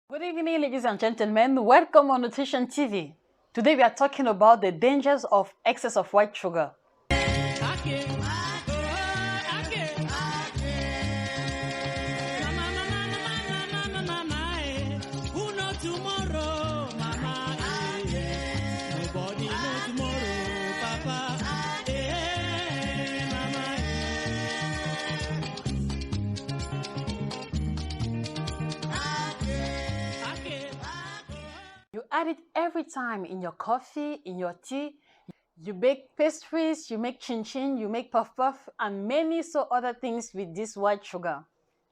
Good evening, ladies and gentlemen. Welcome on Nutrition TV. Today we are talking about the dangers of excess of white sugar. You add it every time in your coffee, in your tea. You bake pastries, you make chin-chin, you make puff-puff, and many so other things with this white sugar.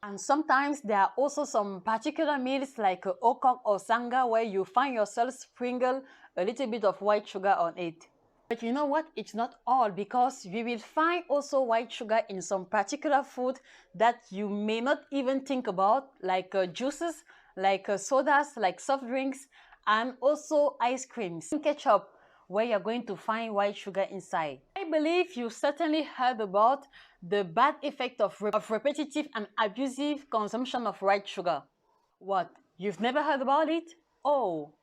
And sometimes there are also some particular meals like okok or sanga where you find yourself sprinkle a little bit of white sugar on it. But you know what? It's not all, because we will find also white sugar in some particular food that you may not even think about, like juices, like sodas, like soft drinks, and also ice creams, ketchup, where you're going to find white sugar inside. I believe you certainly heard about the bad effect of repetitive and abusive consumption of white sugar. What? You've never heard about it? Oh,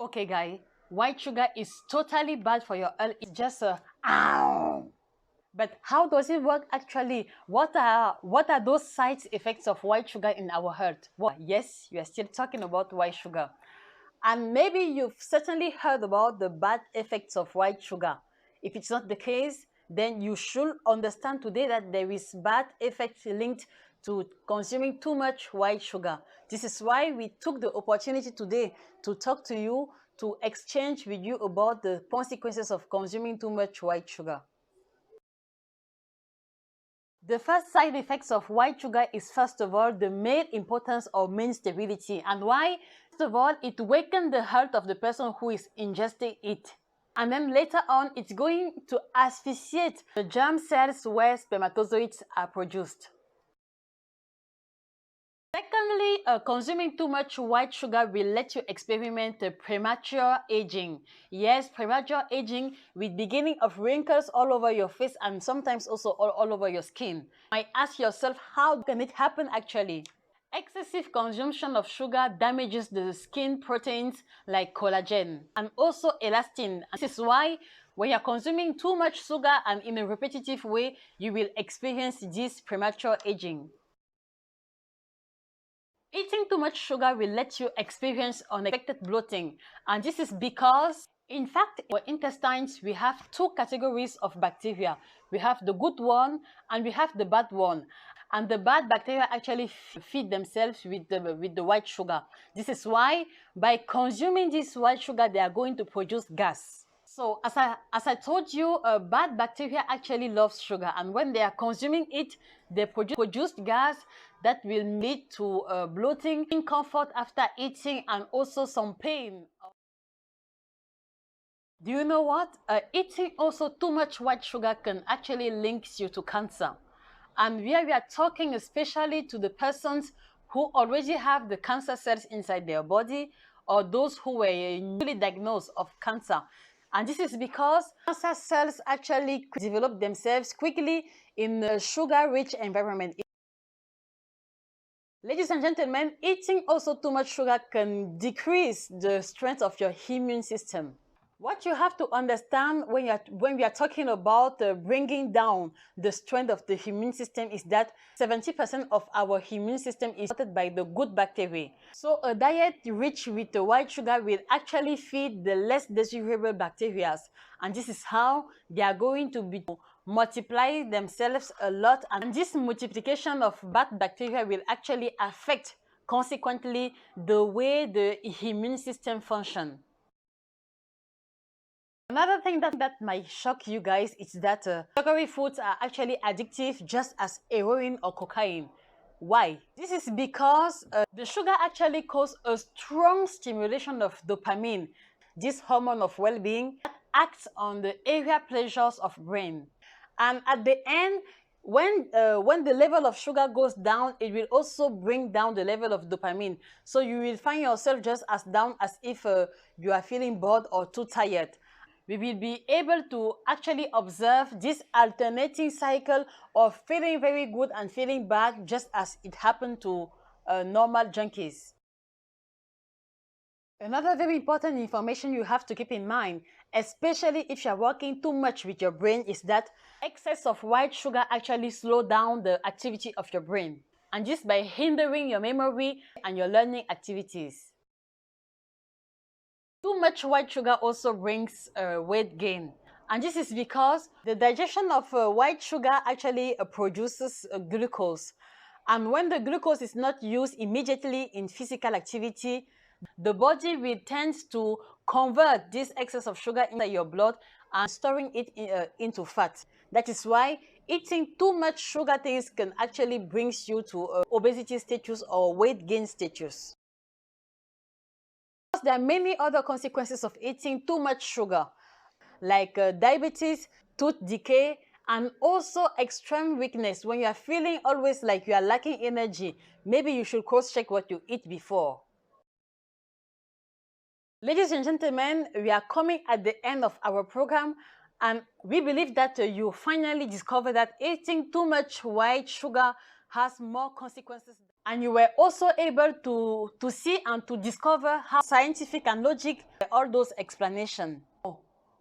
okay, guy. White sugar is totally bad for your health. It's just a ow. But how does it work actually? What are those side effects of white sugar in our health? Well, yes, you are still talking about white sugar. And maybe you've certainly heard about the bad effects of white sugar. If it's not the case, then you should understand today that there is bad effects linked to consuming too much white sugar. This is why we took the opportunity today to talk to you, to exchange with you about the consequences of consuming too much white sugar. The first side effects of white sugar is, first of all, the main importance of main sterility. And why? First of all, it wakens the health of the person who is ingesting it. And then later on, it's going to asphyxiate the germ cells where spermatozoids are produced. Secondly, consuming too much white sugar will let you experiment premature aging. Yes, premature aging with beginning of wrinkles all over your face and sometimes also all over your skin. You might ask yourself, how can it happen actually? Excessive consumption of sugar damages the skin proteins like collagen and also elastin. This is why when you're consuming too much sugar and in a repetitive way, you will experience this premature aging. Eating too much sugar will let you experience unexpected bloating, and this is because, in fact, in our intestines we have two categories of bacteria. We have the good one and we have the bad one. And the bad bacteria actually feed themselves with the white sugar. This is why by consuming this white sugar, they are going to produce gas. So as I told you, bad bacteria actually loves sugar, and when they are consuming it, they produce gas that will lead to bloating, discomfort after eating, and also some pain. Do you know what? Eating also too much white sugar can actually link you to cancer. And here we are talking especially to the persons who already have the cancer cells inside their body, or those who were newly diagnosed of cancer. And this is because cancer cells actually develop themselves quickly in a sugar-rich environment. Ladies and gentlemen, eating also too much sugar can decrease the strength of your immune system. What you have to understand when we are talking about bringing down the strength of the immune system is that 70% of our immune system is supported by the good bacteria. So a diet rich with the white sugar will actually feed the less desirable bacteria, and this is how they are going to multiply themselves a lot, and this multiplication of bad bacteria will actually affect consequently the way the immune system functions. Another thing that might shock you guys is that sugary foods are actually addictive, just as heroin or cocaine. Why? This is because the sugar actually causes a strong stimulation of dopamine, this hormone of well-being that acts on the area pleasures of brain. And at the end, when the level of sugar goes down, it will also bring down the level of dopamine. So you will find yourself just as down as if you are feeling bored or too tired. We will be able to actually observe this alternating cycle of feeling very good and feeling bad, just as it happened to normal junkies. Another very important information you have to keep in mind, especially if you're working too much with your brain, is that excess of white sugar actually slows down the activity of your brain, and just by hindering your memory and your learning activities. Too much white sugar also brings weight gain, and this is because the digestion of white sugar actually produces glucose, and when the glucose is not used immediately in physical activity, the body will tend to convert this excess of sugar into your blood and storing it into fat. That is why eating too much sugar things can actually bring you to obesity status or weight gain status. There are many other consequences of eating too much sugar, like diabetes, tooth decay, and also extreme weakness. When you are feeling always like you are lacking energy, maybe you should cross-check what you eat before. Ladies and gentlemen, we are coming at the end of our program, and we believe that you finally discovered that eating too much white sugar has more consequences. And you were also able to see and to discover how scientific and logic all those explanations.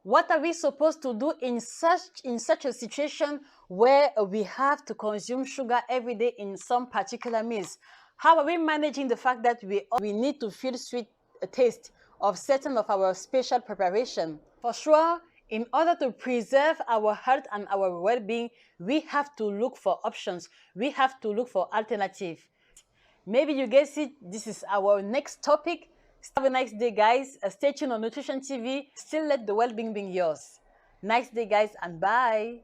What are we supposed to do in such a situation where we have to consume sugar every day in some particular meals? How are we managing the fact that we need to feel sweet taste of certain of our special preparation? For sure, in order to preserve our health and our well-being, we have to look for options. We have to look for alternatives. Maybe you guess it, this is our next topic. Have a nice day, guys. Stay tuned on Nutrition TV. Still let the well-being be yours. Nice day, guys, and bye.